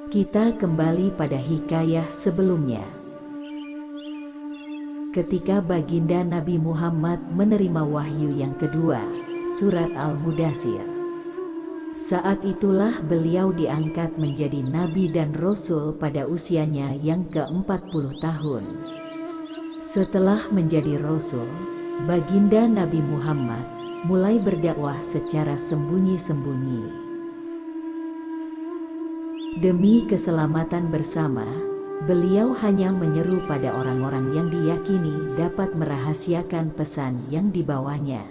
Kita kembali pada hikayah sebelumnya. Ketika baginda Nabi Muhammad menerima wahyu yang kedua, surat Al-Mudaththir. Saat itulah beliau diangkat menjadi nabi dan rasul pada usianya yang ke-40 tahun. Setelah menjadi rasul, baginda Nabi Muhammad mulai berdakwah secara sembunyi-sembunyi. Demi keselamatan bersama, beliau hanya menyeru pada orang-orang yang diyakini dapat merahasiakan pesan yang dibawanya.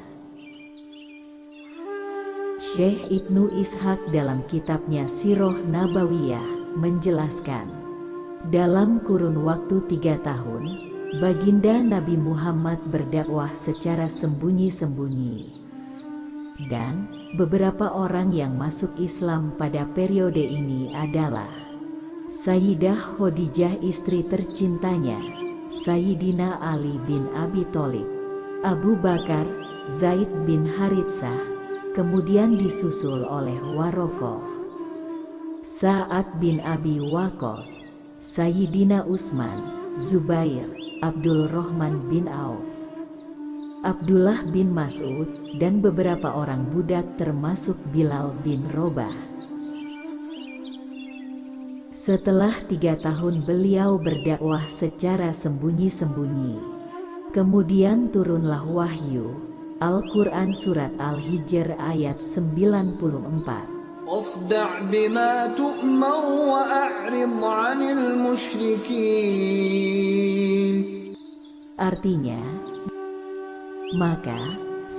Syekh Ibnu Ishaq dalam kitabnya Sirah Nabawiyah menjelaskan, dalam kurun waktu 3 tahun, baginda Nabi Muhammad berdakwah secara sembunyi-sembunyi. Dan beberapa orang yang masuk Islam pada periode ini adalah Sayyidah Khadijah istri tercintanya, Sayyidina Ali bin Abi Thalib, Abu Bakar, Zaid bin Haritsah, kemudian disusul oleh Waraqah, Sa'ad bin Abi Waqqas, Sayyidina Utsman, Zubair, Abdul Rahman bin Auf, Abdullah bin Mas'ud, dan beberapa orang budak termasuk Bilal bin Rabah. Setelah 3 tahun beliau berdakwah secara sembunyi-sembunyi, kemudian turunlah wahyu, Al-Quran Surat Al-Hijr ayat 94. Wasda' bima tu'mar wa a'rid 'anil musyrikin. Artinya, maka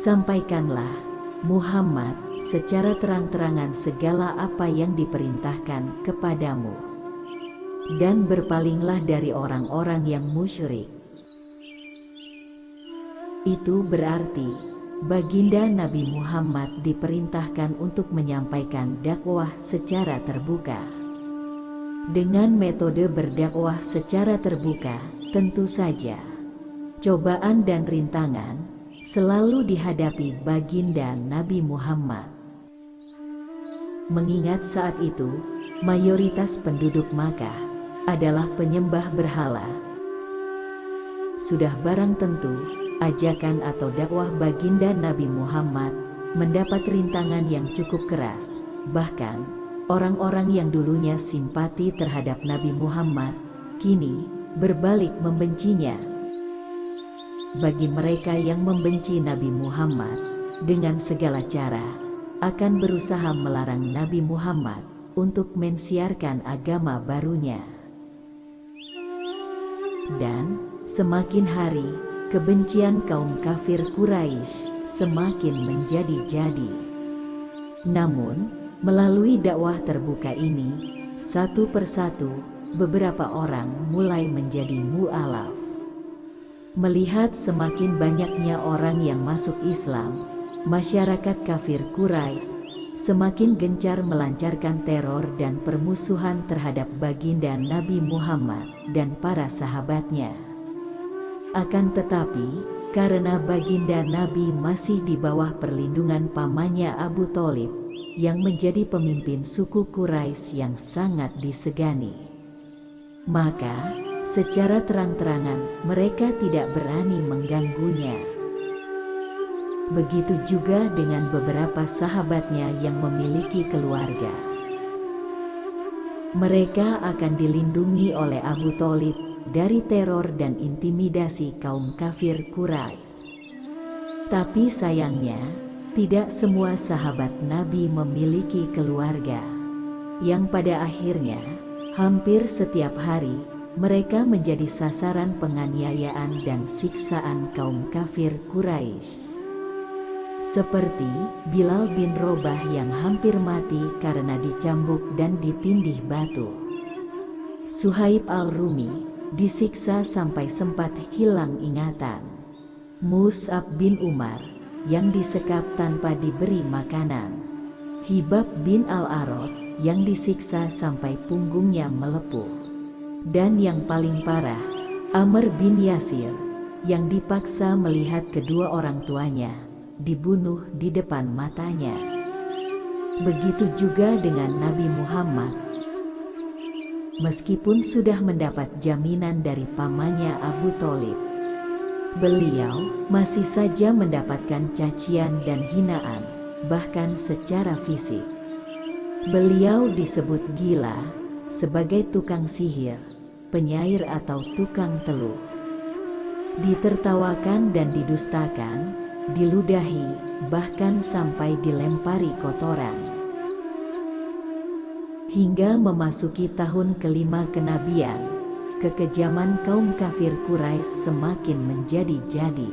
sampaikanlah Muhammad secara terang-terangan segala apa yang diperintahkan kepadamu, dan berpalinglah dari orang-orang yang musyrik. Itu berarti baginda Nabi Muhammad diperintahkan untuk menyampaikan dakwah secara terbuka. Dengan metode berdakwah secara terbuka, tentu saja cobaan dan rintangan selalu dihadapi baginda Nabi Muhammad. Mengingat saat itu, mayoritas penduduk Makkah adalah penyembah berhala. Sudah barang tentu, ajakan atau dakwah baginda Nabi Muhammad mendapat rintangan yang cukup keras. Bahkan, orang-orang yang dulunya simpati terhadap Nabi Muhammad, kini berbalik membencinya. Bagi mereka yang membenci Nabi Muhammad, dengan segala cara, akan berusaha melarang Nabi Muhammad untuk mensiarkan agama barunya. Dan, semakin hari, kebencian kaum kafir Quraisy semakin menjadi-jadi. Namun, melalui dakwah terbuka ini, satu persatu, beberapa orang mulai menjadi mu'alaf. Melihat semakin banyaknya orang yang masuk Islam, masyarakat kafir Quraisy semakin gencar melancarkan teror dan permusuhan terhadap baginda Nabi Muhammad dan para sahabatnya. Akan tetapi, karena baginda Nabi masih di bawah perlindungan pamannya Abu Thalib, yang menjadi pemimpin suku Quraisy yang sangat disegani, maka secara terang-terangan mereka tidak berani mengganggunya. Begitu juga dengan beberapa sahabatnya yang memiliki keluarga. Mereka akan dilindungi oleh Abu Thalib dari teror dan intimidasi kaum kafir Quraisy. Tapi sayangnya, tidak semua sahabat Nabi memiliki keluarga, yang pada akhirnya, hampir setiap hari, mereka menjadi sasaran penganiayaan dan siksaan kaum kafir Quraisy. Seperti Bilal bin Rabah yang hampir mati karena dicambuk dan ditindih batu. Suhaib al-Rumi disiksa sampai sempat hilang ingatan. Mus'ab bin Umar yang disekap tanpa diberi makanan. Hibab bin al-Arad yang disiksa sampai punggungnya melepuh. Dan yang paling parah, Amr bin Yasir yang dipaksa melihat kedua orang tuanya dibunuh di depan matanya. Begitu juga dengan Nabi Muhammad. meskipun sudah mendapat jaminan dari pamannya Abu Tholib. Beliau masih saja mendapatkan cacian dan hinaan, bahkan secara fisik. Beliau disebut gila, sebagai tukang sihir, penyair atau tukang teluh. Ditertawakan dan didustakan, diludahi, bahkan sampai dilempari kotoran. Hingga memasuki tahun kelima kenabian, kekejaman kaum kafir Quraisy semakin menjadi-jadi.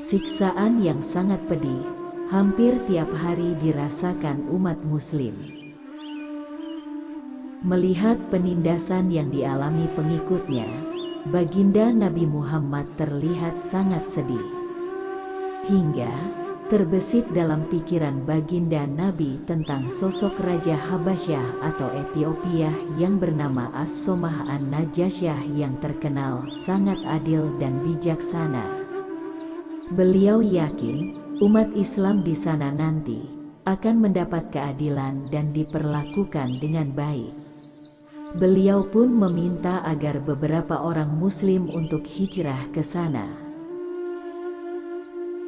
Siksaan yang sangat pedih hampir tiap hari dirasakan umat muslim. Melihat penindasan yang dialami pengikutnya, baginda Nabi Muhammad terlihat sangat sedih. Hingga terbesit dalam pikiran baginda Nabi tentang sosok Raja Habasyah atau Ethiopia yang bernama As-Somah An-Najasyah yang terkenal sangat adil dan bijaksana. Beliau yakin umat Islam di sana nanti akan mendapat keadilan dan diperlakukan dengan baik. Beliau pun meminta agar beberapa orang muslim untuk hijrah ke sana.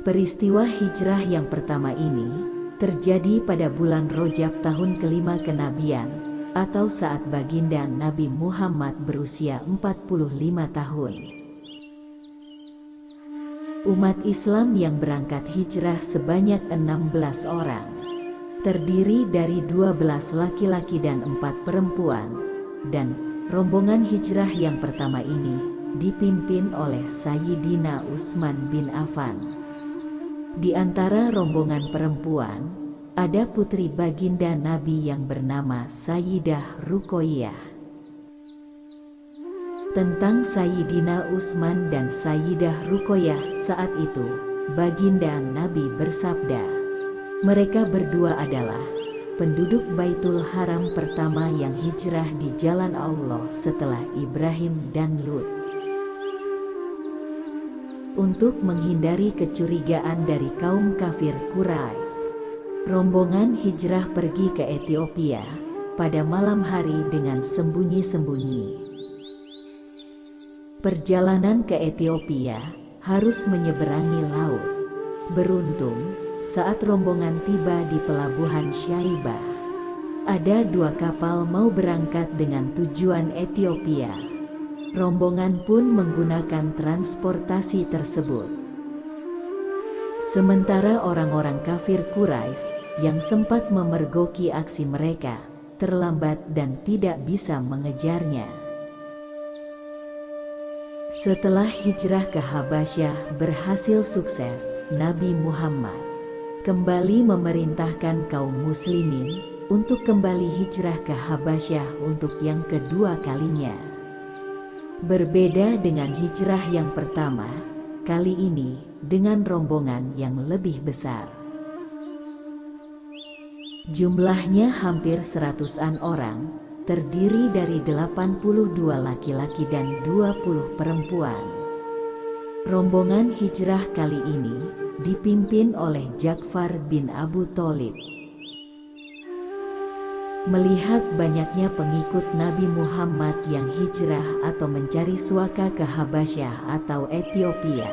Peristiwa hijrah yang pertama ini terjadi pada bulan Rajab tahun kelima kenabian, atau saat baginda Nabi Muhammad berusia 45 tahun. Umat Islam yang berangkat hijrah sebanyak 16 orang, terdiri dari 12 laki-laki dan 4 perempuan, dan rombongan hijrah yang pertama ini dipimpin oleh Sayyidina Utsman bin Affan. Di antara rombongan perempuan, ada putri baginda Nabi yang bernama Sayyidah Ruqayyah. Tentang Sayyidina Utsman dan Sayyidah Ruqayyah saat itu, baginda Nabi bersabda, mereka berdua adalah penduduk Baitul Haram pertama yang hijrah di jalan Allah setelah Ibrahim dan Lut. Untuk menghindari kecurigaan dari kaum kafir Quraisy, rombongan hijrah pergi ke Ethiopia pada malam hari dengan sembunyi-sembunyi. Perjalanan ke Ethiopia harus menyeberangi laut. Beruntung, saat rombongan tiba di pelabuhan Syaibah, ada 2 kapal mau berangkat dengan tujuan Ethiopia. Rombongan pun menggunakan transportasi tersebut. Sementara orang-orang kafir Quraisy yang sempat memergoki aksi mereka, terlambat dan tidak bisa mengejarnya. Setelah hijrah ke Habasyah berhasil sukses, Nabi Muhammad kembali memerintahkan kaum muslimin untuk kembali hijrah ke Habasyah untuk yang kedua kalinya. Berbeda dengan hijrah yang pertama, kali ini dengan rombongan yang lebih besar. Jumlahnya hampir 100-an orang, terdiri dari 82 laki-laki dan 20 perempuan. Rombongan hijrah kali ini dipimpin oleh Ja'far bin Abu Tholib. Melihat banyaknya pengikut Nabi Muhammad yang hijrah atau mencari suaka ke Habasyah atau Ethiopia,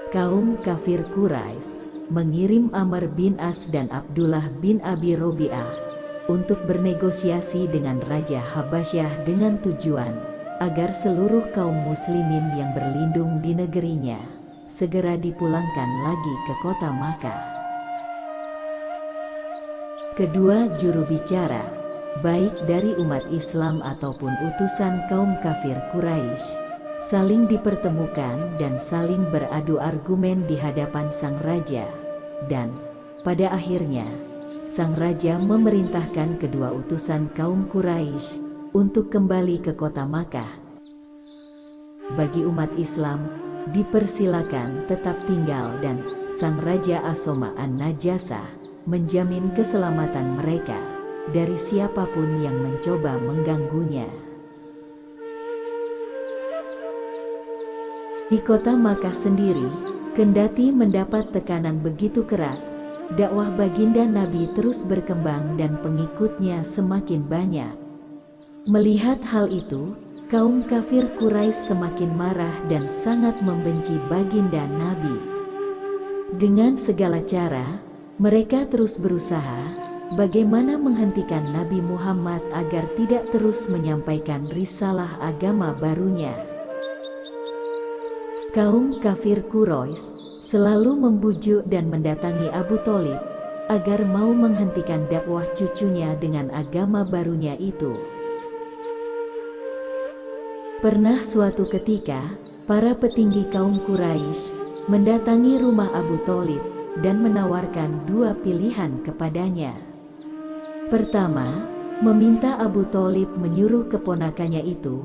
kaum kafir Quraisy mengirim Amr bin As dan Abdullah bin Abi Robi'ah untuk bernegosiasi dengan Raja Habasyah dengan tujuan agar seluruh kaum muslimin yang berlindung di negerinya segera dipulangkan lagi ke kota Makkah. Kedua juru bicara, baik dari umat Islam ataupun utusan kaum kafir Quraisy, saling dipertemukan dan saling beradu argumen di hadapan sang raja, dan pada akhirnya sang raja memerintahkan kedua utusan kaum Quraisy untuk kembali ke kota Makkah. Bagi umat Islam, dipersilakan tetap tinggal dan sang raja As-Somah An-Najasyah menjamin keselamatan mereka dari siapapun yang mencoba mengganggunya. Di kota Makkah sendiri, kendati mendapat tekanan begitu keras, dakwah baginda Nabi terus berkembang dan pengikutnya semakin banyak. Melihat hal itu, kaum kafir Quraisy semakin marah dan sangat membenci baginda Nabi. Dengan segala cara, mereka terus berusaha bagaimana menghentikan Nabi Muhammad agar tidak terus menyampaikan risalah agama barunya. Kaum kafir Quraisy selalu membujuk dan mendatangi Abu Thalib agar mau menghentikan dakwah cucunya dengan agama barunya itu. Pernah suatu ketika, para petinggi kaum Quraisy mendatangi rumah Abu Thalib dan menawarkan dua pilihan kepadanya. Pertama, meminta Abu Thalib menyuruh keponakannya itu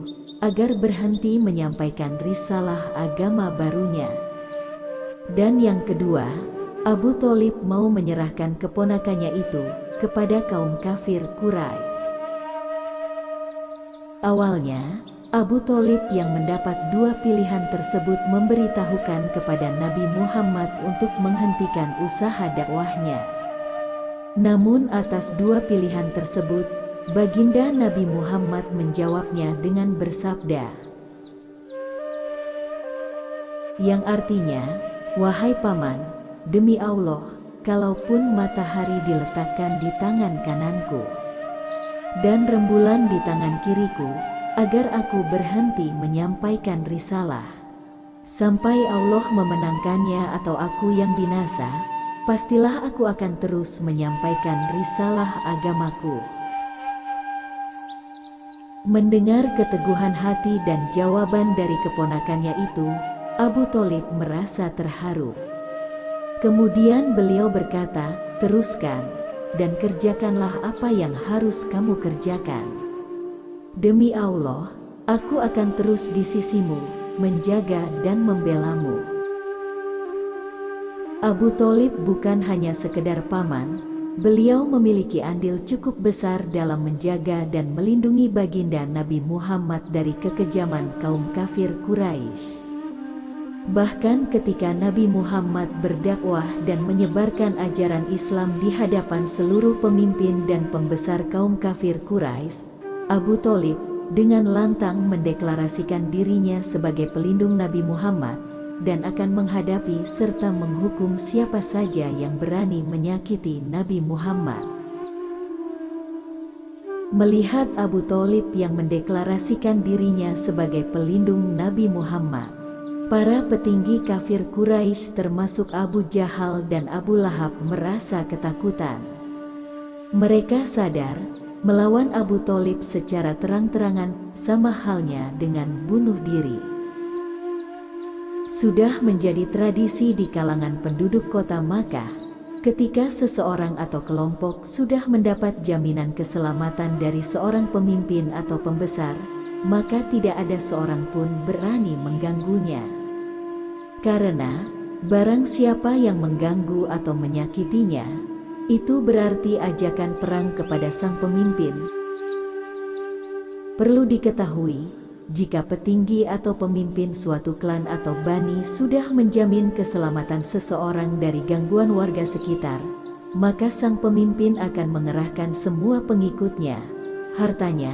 agar berhenti menyampaikan risalah agama barunya. Dan yang kedua, Abu Thalib mau menyerahkan keponakannya itu kepada kaum kafir Quraisy. Awalnya, Abu Thalib yang mendapat dua pilihan tersebut memberitahukan kepada Nabi Muhammad untuk menghentikan usaha dakwahnya. Namun atas dua pilihan tersebut, baginda Nabi Muhammad menjawabnya dengan bersabda, yang artinya, "Wahai paman, demi Allah, kalaupun matahari diletakkan di tangan kananku dan rembulan di tangan kiriku, agar aku berhenti menyampaikan risalah sampai Allah memenangkannya atau aku yang binasa, pastilah aku akan terus menyampaikan risalah agamaku." Mendengar keteguhan hati dan jawaban dari keponakannya itu, Abu Thalib merasa terharu. Kemudian beliau berkata, "Teruskan dan kerjakanlah apa yang harus kamu kerjakan. Demi Allah, aku akan terus di sisimu, menjaga dan membelamu." Abu Thalib bukan hanya sekedar paman, beliau memiliki andil cukup besar dalam menjaga dan melindungi baginda Nabi Muhammad dari kekejaman kaum kafir Quraisy. Bahkan ketika Nabi Muhammad berdakwah dan menyebarkan ajaran Islam di hadapan seluruh pemimpin dan pembesar kaum kafir Quraisy, Abu Thalib dengan lantang mendeklarasikan dirinya sebagai pelindung Nabi Muhammad dan akan menghadapi serta menghukum siapa saja yang berani menyakiti Nabi Muhammad. Melihat Abu Thalib yang mendeklarasikan dirinya sebagai pelindung Nabi Muhammad, para petinggi kafir Quraisy termasuk Abu Jahal dan Abu Lahab merasa ketakutan. Mereka sadar melawan Abu Thalib secara terang-terangan sama halnya dengan bunuh diri. Sudah menjadi tradisi di kalangan penduduk kota Makkah, ketika seseorang atau kelompok sudah mendapat jaminan keselamatan dari seorang pemimpin atau pembesar, maka tidak ada seorang pun berani mengganggunya. Karena barang siapa yang mengganggu atau menyakitinya, itu berarti ajakan perang kepada sang pemimpin. Perlu diketahui, jika petinggi atau pemimpin suatu klan atau bani sudah menjamin keselamatan seseorang dari gangguan warga sekitar, maka sang pemimpin akan mengerahkan semua pengikutnya, hartanya,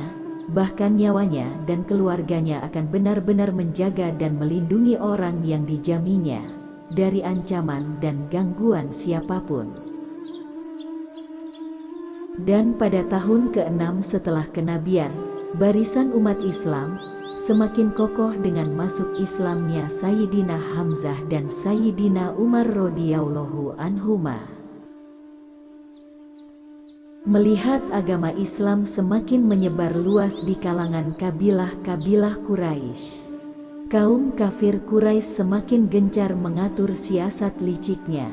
bahkan nyawanya dan keluarganya akan benar-benar menjaga dan melindungi orang yang dijaminnya dari ancaman dan gangguan siapapun. Dan pada tahun ke-6 setelah kenabian, barisan umat Islam semakin kokoh dengan masuk Islamnya Sayyidina Hamzah dan Sayyidina Umar radhiyallahu anhuma. Melihat agama Islam semakin menyebar luas di kalangan kabilah-kabilah Quraisy, kaum kafir Quraisy semakin gencar mengatur siasat liciknya.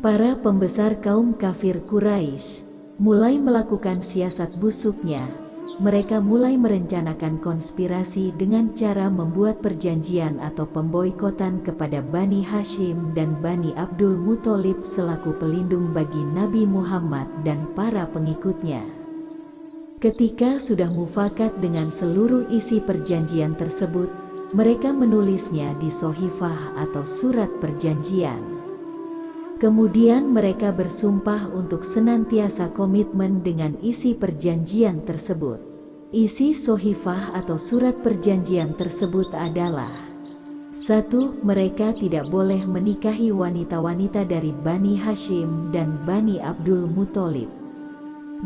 Para pembesar kaum kafir Quraisy mulai melakukan siasat busuknya. Mereka mulai merencanakan konspirasi dengan cara membuat perjanjian atau pemboikotan kepada Bani Hashim dan Bani Abdul Muthalib selaku pelindung bagi Nabi Muhammad dan para pengikutnya. Ketika sudah mufakat dengan seluruh isi perjanjian tersebut, mereka menulisnya di sohifah atau surat perjanjian. Kemudian mereka bersumpah untuk senantiasa komitmen dengan isi perjanjian tersebut. Isi Sohifah atau surat perjanjian tersebut adalah: 1. Mereka tidak boleh menikahi wanita-wanita dari Bani Hashim dan Bani Abdul Muthalib.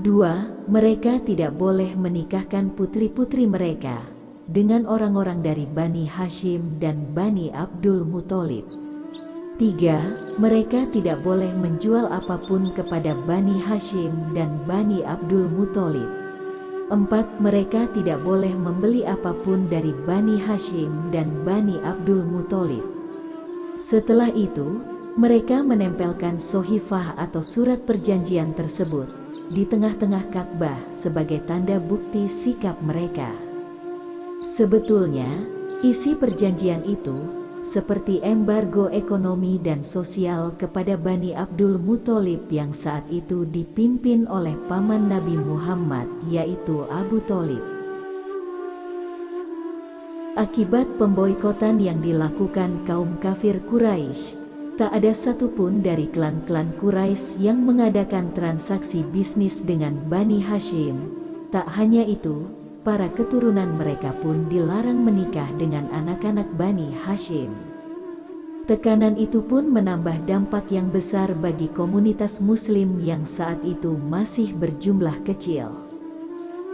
2. Mereka tidak boleh menikahkan putri-putri mereka dengan orang-orang dari Bani Hashim dan Bani Abdul Muthalib. 3. Mereka tidak boleh menjual apapun kepada Bani Hashim dan Bani Abdul Muthalib. 4. Mereka tidak boleh membeli apapun dari Bani Hashim dan Bani Abdul Muthalib. Setelah itu, mereka menempelkan Sohifah atau surat perjanjian tersebut di tengah-tengah Ka'bah sebagai tanda bukti sikap mereka. Sebetulnya, isi perjanjian itu seperti embargo ekonomi dan sosial kepada Bani Abdul Muthalib yang saat itu dipimpin oleh paman Nabi Muhammad, yaitu Abu Thalib. Akibat pemboikotan yang dilakukan kaum kafir Quraisy, tak ada satupun dari klan-klan Quraisy yang mengadakan transaksi bisnis dengan Bani Hashim. Tak hanya itu, para keturunan mereka pun dilarang menikah dengan anak-anak Bani Hashim. Tekanan itu pun menambah dampak yang besar bagi komunitas Muslim yang saat itu masih berjumlah kecil.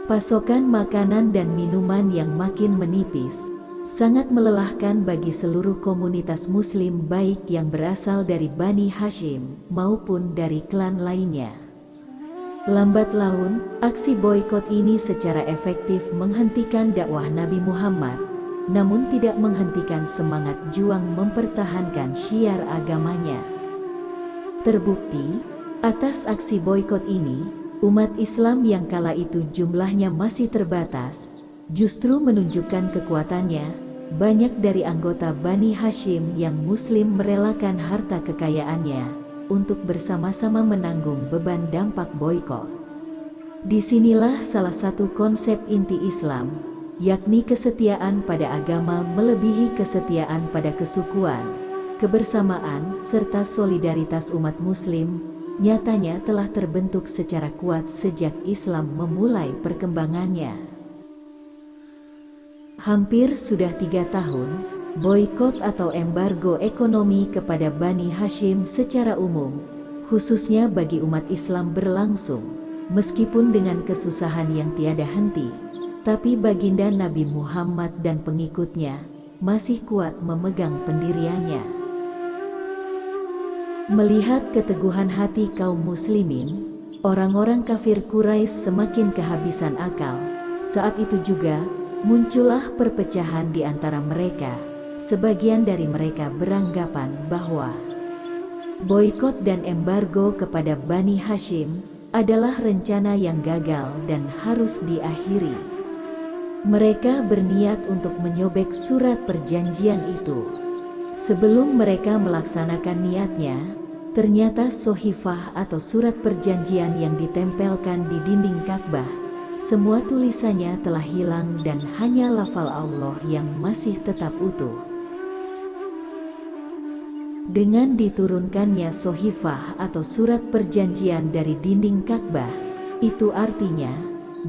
Pasokan makanan dan minuman yang makin menipis sangat melelahkan bagi seluruh komunitas Muslim, baik yang berasal dari Bani Hashim maupun dari klan lainnya. Lambat laun, aksi boikot ini secara efektif menghentikan dakwah Nabi Muhammad, namun tidak menghentikan semangat juang mempertahankan syiar agamanya. Terbukti, atas aksi boikot ini, umat Islam yang kala itu jumlahnya masih terbatas, justru menunjukkan kekuatannya. Banyak dari anggota Bani Hashim yang Muslim merelakan harta kekayaannya untuk bersama-sama menanggung beban dampak boikot. Disinilah salah satu konsep inti Islam, yakni kesetiaan pada agama melebihi kesetiaan pada kesukuan. Kebersamaan serta solidaritas umat Muslim nyatanya telah terbentuk secara kuat sejak Islam memulai perkembangannya. Hampir sudah 3 tahun, boikot atau embargo ekonomi kepada Bani Hashim secara umum, khususnya bagi umat Islam berlangsung, meskipun dengan kesusahan yang tiada henti, tapi baginda Nabi Muhammad dan pengikutnya masih kuat memegang pendiriannya. Melihat keteguhan hati kaum muslimin, orang-orang kafir Quraisy semakin kehabisan akal. Saat itu juga, muncullah perpecahan di antara mereka. Sebagian dari mereka beranggapan bahwa boikot dan embargo kepada Bani Hashim adalah rencana yang gagal dan harus diakhiri. Mereka berniat untuk menyobek surat perjanjian itu. Sebelum mereka melaksanakan niatnya, ternyata Sohifah atau surat perjanjian yang ditempelkan di dinding Ka'bah, semua tulisannya telah hilang dan hanya lafal Allah yang masih tetap utuh. Dengan diturunkannya Sohifah atau surat perjanjian dari dinding Ka'bah, itu artinya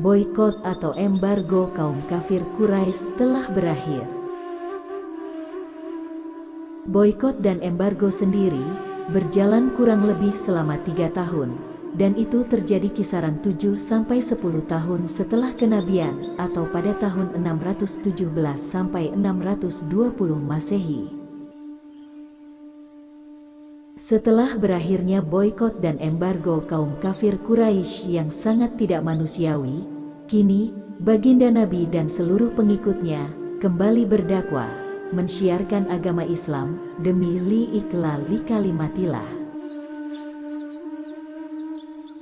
boikot atau embargo kaum kafir Quraisy telah berakhir. Boikot dan embargo sendiri berjalan kurang lebih selama 3 tahun, dan itu terjadi kisaran 7-10 tahun setelah kenabian atau pada tahun 617-620 Masehi. Setelah berakhirnya boikot dan embargo kaum kafir Quraisy yang sangat tidak manusiawi, kini baginda Nabi dan seluruh pengikutnya kembali berdakwah, mensyiarkan agama Islam demi li'iqlali kalimatillah.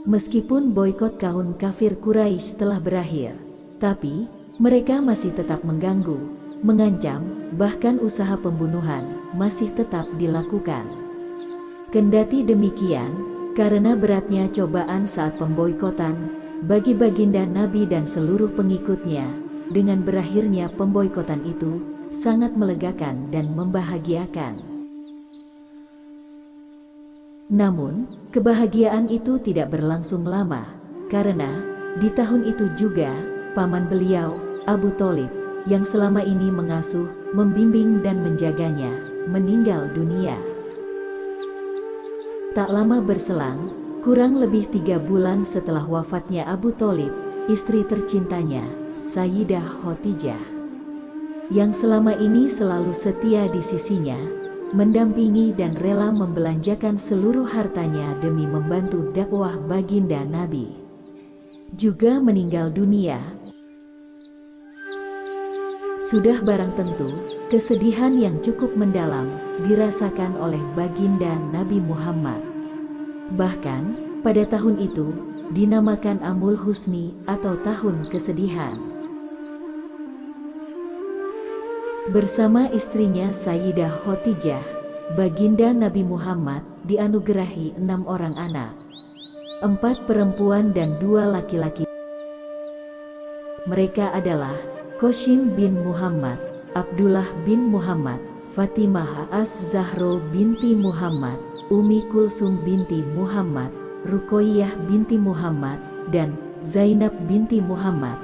Meskipun boikot kaum kafir Quraisy telah berakhir, tapi mereka masih tetap mengganggu, mengancam, bahkan usaha pembunuhan masih tetap dilakukan. Kendati demikian, karena beratnya cobaan saat pemboikotan bagi baginda Nabi dan seluruh pengikutnya, dengan berakhirnya pemboikotan itu sangat melegakan dan membahagiakan. Namun, kebahagiaan itu tidak berlangsung lama, karena di tahun itu juga paman beliau, Abu Tholib, yang selama ini mengasuh, membimbing dan menjaganya, meninggal dunia. Tak lama berselang, kurang lebih 3 bulan setelah wafatnya Abu Tholib, istri tercintanya, Sayyidah Khadijah, yang selama ini selalu setia di sisinya, mendampingi dan rela membelanjakan seluruh hartanya demi membantu dakwah baginda Nabi, juga meninggal dunia. Sudah barang tentu, kesedihan yang cukup mendalam dirasakan oleh baginda Nabi Muhammad. Bahkan, pada tahun itu, dinamakan Amul Husni atau tahun kesedihan. Bersama istrinya Sayyidah Khadijah, baginda Nabi Muhammad dianugerahi 6 orang anak, 4 perempuan dan 2 laki-laki. Mereka adalah Qasim bin Muhammad, Abdullah bin Muhammad, Fatimah Az-Zahra binti Muhammad, Ummi Kulsum binti Muhammad, Ruqayyah binti Muhammad, dan Zainab binti Muhammad.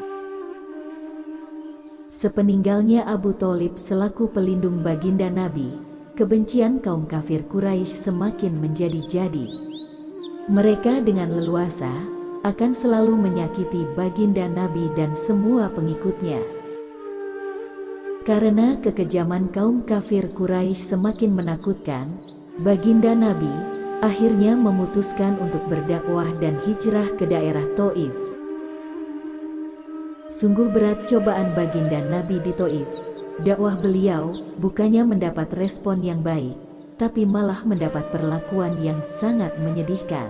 Sepeninggalnya Abu Tholib selaku pelindung baginda Nabi, kebencian kaum kafir Quraisy semakin menjadi-jadi. Mereka dengan leluasa akan selalu menyakiti baginda Nabi dan semua pengikutnya. Karena kekejaman kaum kafir Quraisy semakin menakutkan, baginda Nabi akhirnya memutuskan untuk berdakwah dan hijrah ke daerah Thaif. Sungguh berat cobaan baginda Nabi di Thaif. Dakwah beliau bukannya mendapat respon yang baik, tapi malah mendapat perlakuan yang sangat menyedihkan.